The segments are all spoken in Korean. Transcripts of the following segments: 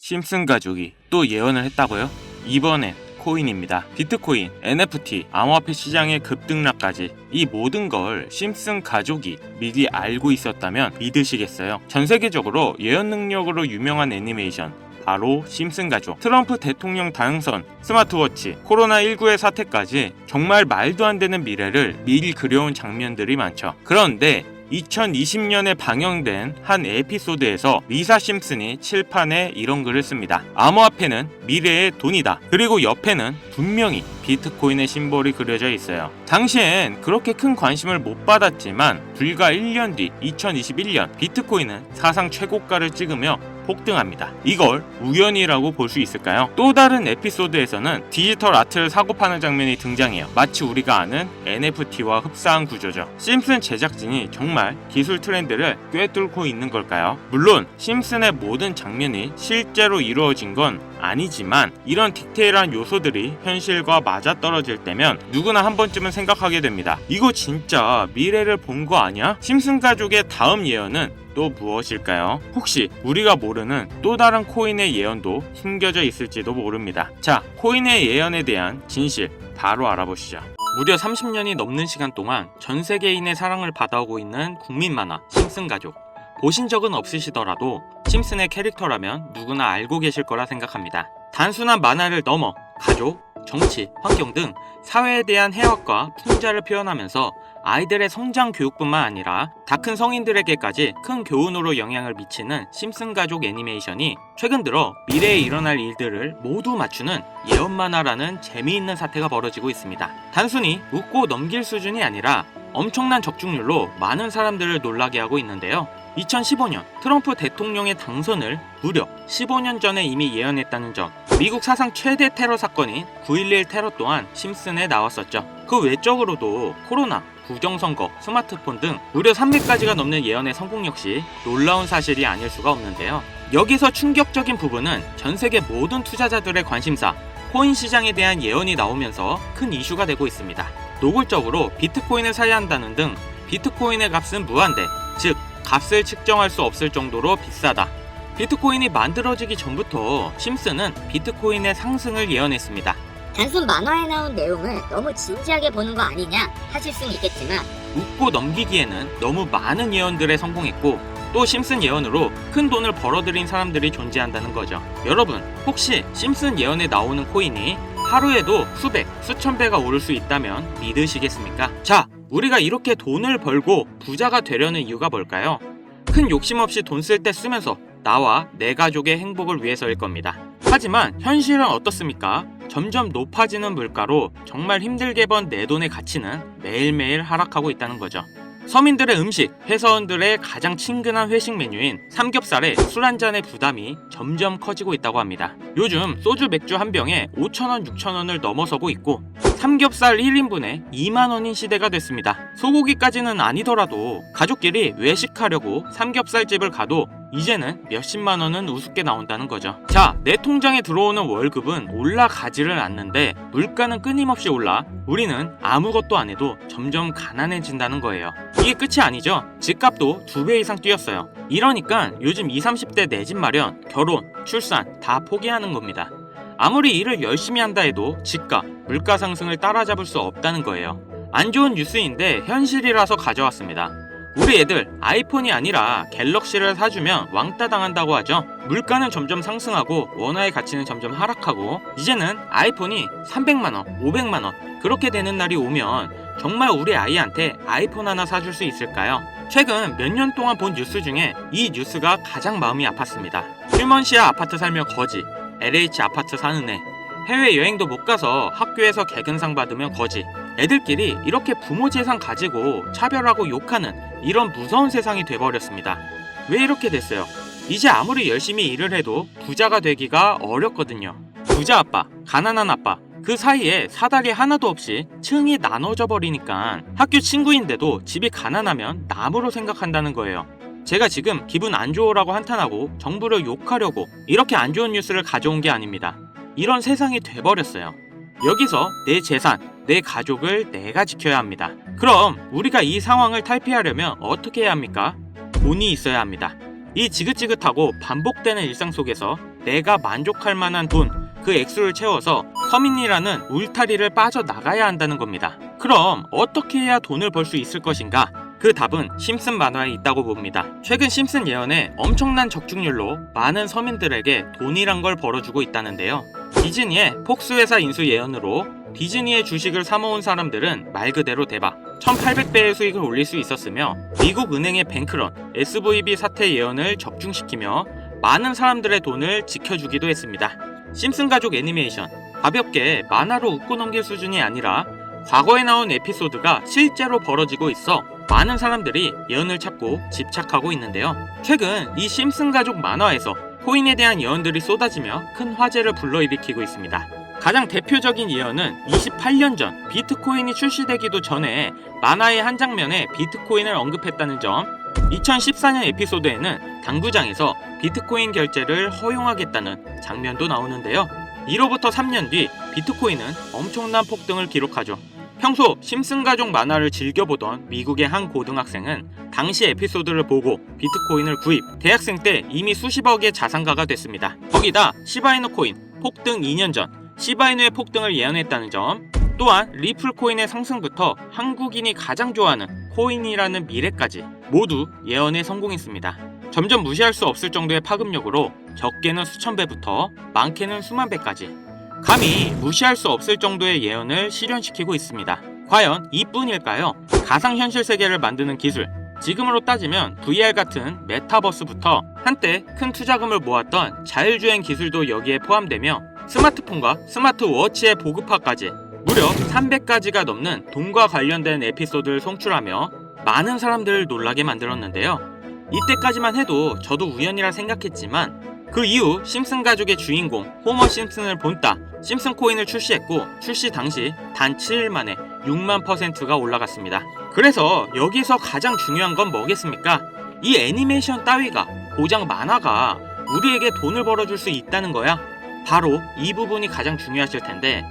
심슨 가족이 또 예언을 했다고요? 이번엔 코인입니다. 비트코인, NFT, 암호화폐 시장의 급등락까지 이 모든 걸 심슨 가족이 미리 알고 있었다면 믿으시겠어요? 전 세계적으로 예언 능력으로 유명한 애니메이션 바로 심슨 가족. 트럼프 대통령 당선, 스마트워치, 코로나19의 사태까지 정말 말도 안 되는 미래를 미리 그려온 장면들이 많죠. 그런데 2020년에 방영된 한 에피소드에서 리사 심슨이 칠판에 이런 글을 씁니다. 암호화폐는 미래의 돈이다. 그리고 옆에는 분명히 비트코인의 심볼이 그려져 있어요. 당시엔 그렇게 큰 관심을 못 받았지만 불과 1년 뒤 2021년 비트코인은 사상 최고가를 찍으며 폭등합니다. 이걸 우연이라고 볼 수 있을까요? 또 다른 에피소드에서는 디지털 아트를 사고 파는 장면이 등장해요. 마치 우리가 아는 NFT와 흡사한 구조죠. 심슨 제작진이 정말 기술 트렌드를 꿰뚫고 있는 걸까요? 물론 심슨의 모든 장면이 실제로 이루어진 건 아니지만 이런 디테일한 요소들이 현실과 맞아떨어질 때면 누구나 한 번쯤은 생각하게 됩니다. 이거 진짜 미래를 본 거 아니야? 심슨 가족의 다음 예언은 또 무엇일까요? 혹시 우리가 모르는 또 다른 코인의 예언도 숨겨져 있을지도 모릅니다. 자, 코인의 예언에 대한 진실 바로 알아보시죠. 무려 30년이 넘는 시간 동안 전 세계인의 사랑을 받아오고 있는 국민 만화 심슨 가족. 보신 적은 없으시더라도 심슨의 캐릭터라면 누구나 알고 계실 거라 생각합니다. 단순한 만화를 넘어 가족, 정치, 환경 등 사회에 대한 해악과 풍자를 표현하면서 아이들의 성장 교육뿐만 아니라 다 큰 성인들에게까지 큰 교훈으로 영향을 미치는 심슨 가족 애니메이션이 최근 들어 미래에 일어날 일들을 모두 맞추는 예언 만화라는 재미있는 사태가 벌어지고 있습니다. 단순히 웃고 넘길 수준이 아니라 엄청난 적중률로 많은 사람들을 놀라게 하고 있는데요. 2015년 트럼프 대통령의 당선을 무려 15년 전에 이미 예언했다는 점, 미국 사상 최대 테러 사건인 9.11 테러 또한 심슨에 나왔었죠. 그 외적으로도 코로나, 부정선거, 스마트폰 등 무려 300가지가 넘는 예언의 성공 역시 놀라운 사실이 아닐 수가 없는데요. 여기서 충격적인 부분은 전 세계 모든 투자자들의 관심사, 코인 시장에 대한 예언이 나오면서 큰 이슈가 되고 있습니다. 노골적으로 비트코인을 사야 한다는 등 비트코인의 값은 무한대, 즉 값을 측정할 수 없을 정도로 비싸다. 비트코인이 만들어지기 전부터 심슨은 비트코인의 상승을 예언했습니다. 단순 만화에 나온 내용을 너무 진지하게 보는 거 아니냐 하실 수는 있겠지만 웃고 넘기기에는 너무 많은 예언들에 성공했고 또 심슨 예언으로 큰 돈을 벌어들인 사람들이 존재한다는 거죠. 여러분, 혹시 심슨 예언에 나오는 코인이 하루에도 수백, 수천 배가 오를 수 있다면 믿으시겠습니까? 자, 우리가 이렇게 돈을 벌고 부자가 되려는 이유가 뭘까요? 큰 욕심 없이 돈 쓸 때 쓰면서 나와 내 가족의 행복을 위해서일 겁니다. 하지만 현실은 어떻습니까? 점점 높아지는 물가로 정말 힘들게 번 내 돈의 가치는 매일매일 하락하고 있다는 거죠. 서민들의 음식, 회사원들의 가장 친근한 회식 메뉴인 삼겹살에 술 한 잔의 부담이 점점 커지고 있다고 합니다. 요즘 소주 맥주 한 병에 5,000원, 6,000원을 넘어서고 있고 삼겹살 1인분에 2만원인 시대가 됐습니다. 소고기까지는 아니더라도 가족끼리 외식하려고 삼겹살집을 가도 이제는 몇십만원은 우습게 나온다는 거죠. 자, 내 통장에 들어오는 월급은 올라가지를 않는데 물가는 끊임없이 올라 우리는 아무것도 안 해도 점점 가난해진다는 거예요. 이게 끝이 아니죠. 집값도 2배 이상 뛰었어요. 이러니까 요즘 20, 30대 내 집 마련, 결혼, 출산 다 포기하는 겁니다. 아무리 일을 열심히 한다 해도 집값, 물가 상승을 따라잡을 수 없다는 거예요. 안 좋은 뉴스인데 현실이라서 가져왔습니다. 우리 애들 아이폰이 아니라 갤럭시를 사주면 왕따 당한다고 하죠. 물가는 점점 상승하고 원화의 가치는 점점 하락하고 이제는 아이폰이 300만원, 500만원 그렇게 되는 날이 오면 정말 우리 아이한테 아이폰 하나 사줄 수 있을까요? 최근 몇 년 동안 본 뉴스 중에 이 뉴스가 가장 마음이 아팠습니다. 휴먼시아 아파트 살면 거지, LH 아파트 사는 애, 해외여행도 못 가서 학교에서 개근상 받으면 거지. 애들끼리 이렇게 부모 재산 가지고 차별하고 욕하는 이런 무서운 세상이 돼버렸습니다. 왜 이렇게 됐어요? 이제 아무리 열심히 일을 해도 부자가 되기가 어렵거든요. 부자 아빠, 가난한 아빠, 그 사이에 사다리 하나도 없이 층이 나눠져 버리니까 학교 친구인데도 집이 가난하면 남으로 생각한다는 거예요. 제가 지금 기분 안 좋으라고 한탄하고 정부를 욕하려고 이렇게 안 좋은 뉴스를 가져온 게 아닙니다. 이런 세상이 돼버렸어요. 여기서 내 재산, 내 가족을 내가 지켜야 합니다. 그럼 우리가 이 상황을 탈피하려면 어떻게 해야 합니까? 돈이 있어야 합니다. 이 지긋지긋하고 반복되는 일상 속에서 내가 만족할 만한 돈, 그 액수를 채워서 서민이라는 울타리를 빠져나가야 한다는 겁니다. 그럼 어떻게 해야 돈을 벌 수 있을 것인가? 그 답은 심슨 만화에 있다고 봅니다. 최근 심슨 예언에 엄청난 적중률로 많은 서민들에게 돈이란 걸 벌어주고 있다는데요. 디즈니의 폭스회사 인수 예언으로 디즈니의 주식을 사모은 사람들은 말 그대로 대박 1800배의 수익을 올릴 수 있었으며, 미국 은행의 뱅크런, SVB 사태 예언을 적중시키며 많은 사람들의 돈을 지켜주기도 했습니다. 심슨 가족 애니메이션, 가볍게 만화로 웃고 넘길 수준이 아니라 과거에 나온 에피소드가 실제로 벌어지고 있어 많은 사람들이 예언을 찾고 집착하고 있는데요. 최근 이 심슨 가족 만화에서 코인에 대한 예언들이 쏟아지며 큰 화제를 불러일으키고 있습니다. 가장 대표적인 예언은 28년 전 비트코인이 출시되기도 전에 만화의 한 장면에 비트코인을 언급했다는 점. 2014년 에피소드에는 당구장에서 비트코인 결제를 허용하겠다는 장면도 나오는데요. 이로부터 3년 뒤 비트코인은 엄청난 폭등을 기록하죠. 평소 심슨 가족 만화를 즐겨보던 미국의 한 고등학생은 당시 에피소드를 보고 비트코인을 구입, 대학생 때 이미 수십억의 자산가가 됐습니다. 거기다 시바이누 코인 폭등 2년 전 시바이누의 폭등을 예언했다는 점, 또한 리플 코인의 상승부터 한국인이 가장 좋아하는 코인이라는 미래까지 모두 예언에 성공했습니다. 점점 무시할 수 없을 정도의 파급력으로 적게는 수천 배부터 많게는 수만 배까지 감히 무시할 수 없을 정도의 예언을 실현시키고 있습니다. 과연 이뿐일까요? 가상현실 세계를 만드는 기술, 지금으로 따지면 VR 같은 메타버스부터 한때 큰 투자금을 모았던 자율주행 기술도 여기에 포함되며 스마트폰과 스마트워치의 보급화까지 무려 300가지가 넘는 돈과 관련된 에피소드를 송출하며 많은 사람들을 놀라게 만들었는데요. 이때까지만 해도 저도 우연이라 생각했지만 그 이후 심슨 가족의 주인공 호머 심슨을 본따 심슨 코인을 출시했고, 출시 당시 단 7일 만에 6만%가 올라갔습니다. 그래서 여기서 가장 중요한 건 뭐겠습니까? 이 애니메이션 따위가, 고작 만화가 우리에게 돈을 벌어줄 수 있다는 거야. 바로 이 부분이 가장 중요하실 텐데,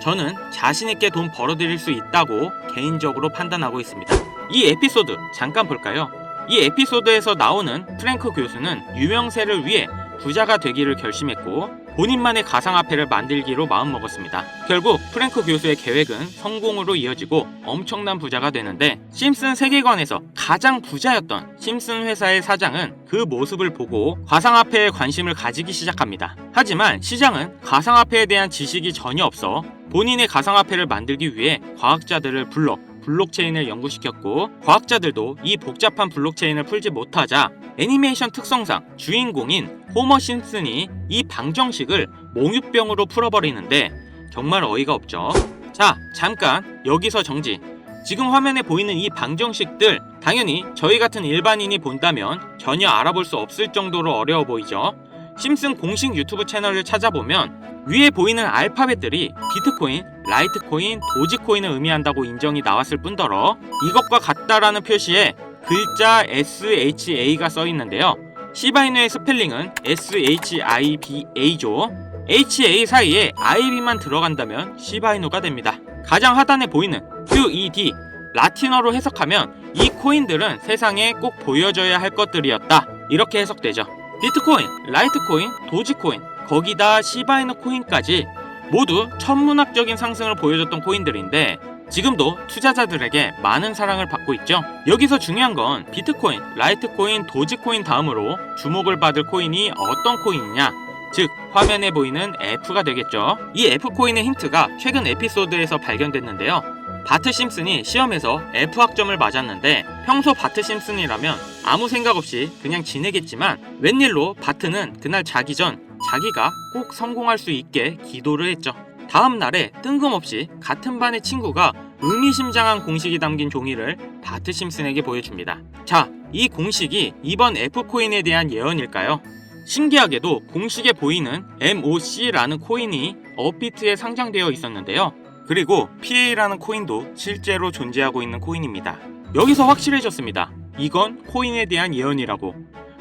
저는 자신있게 돈 벌어들일 수 있다고 개인적으로 판단하고 있습니다. 이 에피소드 잠깐 볼까요? 이 에피소드에서 나오는 프랭크 교수는 유명세를 위해 부자가 되기를 결심했고 본인만의 가상화폐를 만들기로 마음먹었습니다. 결국 프랭크 교수의 계획은 성공으로 이어지고 엄청난 부자가 되는데, 심슨 세계관에서 가장 부자였던 심슨 회사의 사장은 그 모습을 보고 가상화폐에 관심을 가지기 시작합니다. 하지만 시장은 가상화폐에 대한 지식이 전혀 없어 본인의 가상화폐를 만들기 위해 과학자들을 불러 블록체인을 연구시켰고, 과학자들도 이 복잡한 블록체인을 풀지 못하자 애니메이션 특성상 주인공인 호머 심슨이 이 방정식을 몽유병으로 풀어버리는데 정말 어이가 없죠. 자, 잠깐 여기서 정지. 지금 화면에 보이는 이 방정식들, 당연히 저희 같은 일반인이 본다면 전혀 알아볼 수 없을 정도로 어려워 보이죠. 심슨 공식 유튜브 채널을 찾아보면 위에 보이는 알파벳들이 비트코인, 라이트코인, 도지코인을 의미한다고 인정이 나왔을 뿐더러 이것과 같다라는 표시에 글자 SHA가 써있는데요. 시바이누의 스펠링은 SHIBA죠. HA 사이에 IB만 들어간다면 시바이누가 됩니다. 가장 하단에 보이는 QED, 라틴어로 해석하면 이 코인들은 세상에 꼭 보여줘야 할 것들이었다, 이렇게 해석되죠. 비트코인, 라이트코인, 도지코인, 거기다 시바이누 코인까지 모두 천문학적인 상승을 보여줬던 코인들인데 지금도 투자자들에게 많은 사랑을 받고 있죠. 여기서 중요한 건 비트코인, 라이트코인, 도지코인 다음으로 주목을 받을 코인이 어떤 코인이냐, 즉 화면에 보이는 F가 되겠죠. 이 F코인의 힌트가 최근 에피소드에서 발견됐는데요. 바트 심슨이 시험에서 F학점을 맞았는데 평소 바트 심슨이라면 아무 생각 없이 그냥 지내겠지만 웬일로 바트는 그날 자기 전 자기가 꼭 성공할 수 있게 기도를 했죠. 다음 날에 뜬금없이 같은 반의 친구가 의미심장한 공식이 담긴 종이를 바트 심슨에게 보여줍니다. 자, 이 공식이 이번 F코인에 대한 예언일까요? 신기하게도 공식에 보이는 MOC라는 코인이 업비트에 상장되어 있었는데요. 그리고 PA라는 코인도 실제로 존재하고 있는 코인입니다. 여기서 확실해졌습니다. 이건 코인에 대한 예언이라고.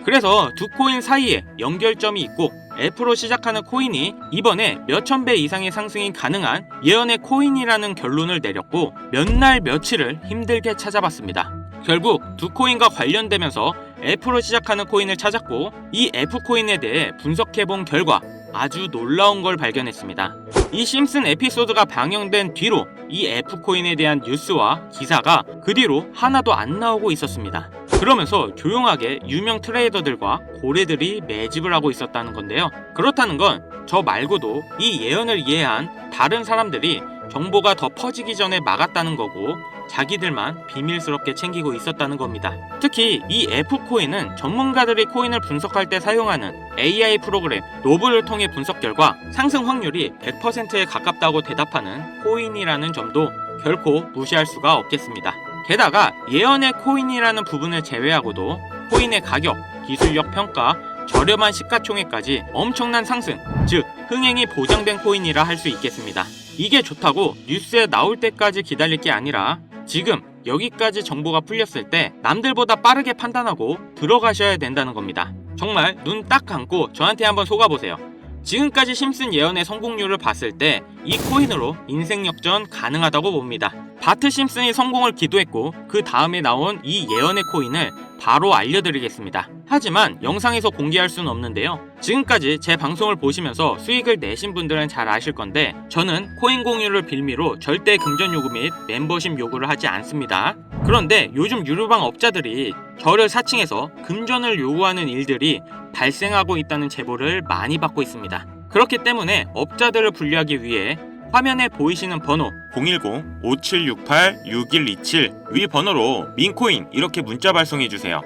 그래서 두 코인 사이에 연결점이 있고 F로 시작하는 코인이 이번에 몇천 배 이상의 상승이 가능한 예언의 코인이라는 결론을 내렸고 몇 날 며칠을 힘들게 찾아봤습니다. 결국 두 코인과 관련되면서 F로 시작하는 코인을 찾았고 이 F코인에 대해 분석해본 결과 아주 놀라운 걸 발견했습니다. 이 심슨 에피소드가 방영된 뒤로 이 F코인에 대한 뉴스와 기사가 그 뒤로 하나도 안 나오고 있었습니다. 그러면서 조용하게 유명 트레이더들과 고래들이 매집을 하고 있었다는 건데요. 그렇다는 건 저 말고도 이 예언을 이해한 다른 사람들이 정보가 더 퍼지기 전에 막았다는 거고 자기들만 비밀스럽게 챙기고 있었다는 겁니다. 특히 이 F코인은 전문가들이 코인을 분석할 때 사용하는 AI 프로그램 노블을 통해 분석 결과 상승 확률이 100%에 가깝다고 대답하는 코인이라는 점도 결코 무시할 수가 없겠습니다. 게다가 예언의 코인이라는 부분을 제외하고도 코인의 가격, 기술력 평가, 저렴한 시가총액까지 엄청난 상승, 즉 흥행이 보장된 코인이라 할 수 있겠습니다. 이게 좋다고 뉴스에 나올 때까지 기다릴 게 아니라 지금 여기까지 정보가 풀렸을 때 남들보다 빠르게 판단하고 들어가셔야 된다는 겁니다. 정말 눈 딱 감고 저한테 한번 속아보세요. 지금까지 심슨 예언의 성공률을 봤을 때 이 코인으로 인생 역전 가능하다고 봅니다. 바트 심슨이 성공을 기도했고 그 다음에 나온 이 예언의 코인을 바로 알려드리겠습니다. 하지만 영상에서 공개할 수는 없는데요. 지금까지 제 방송을 보시면서 수익을 내신 분들은 잘 아실 건데 저는 코인 공유를 빌미로 절대 금전 요구 및 멤버십 요구를 하지 않습니다. 그런데 요즘 유료방 업자들이 저를 사칭해서 금전을 요구하는 일들이 발생하고 있다는 제보를 많이 받고 있습니다. 그렇기 때문에 업자들을 분리하기 위해 화면에 보이시는 번호 010-5768-6127 위 번호로 민코인 이렇게 문자 발송해주세요.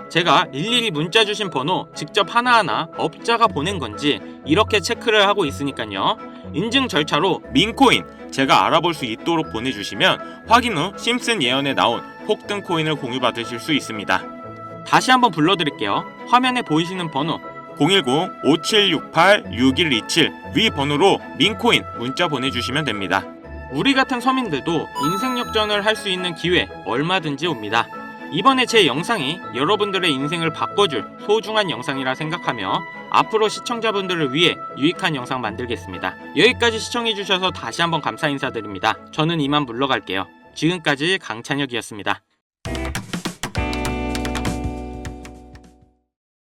제가 일일이 문자 주신 번호 직접 하나하나 업자가 보낸 건지 이렇게 체크를 하고 있으니까요. 인증 절차로 민코인 제가 알아볼 수 있도록 보내주시면 확인 후 심슨 예언에 나온 폭등 코인을 공유받으실 수 있습니다. 다시 한번 불러드릴게요. 화면에 보이시는 번호 010-5768-6127 위 번호로 민코인 문자 보내주시면 됩니다. 우리 같은 서민들도 인생 역전을 할 수 있는 기회 얼마든지 옵니다. 이번에 제 영상이 여러분들의 인생을 바꿔줄 소중한 영상이라 생각하며 앞으로 시청자분들을 위해 유익한 영상 만들겠습니다. 여기까지 시청해주셔서 다시 한번 감사 인사드립니다. 저는 이만 물러갈게요. 지금까지 강찬혁이었습니다.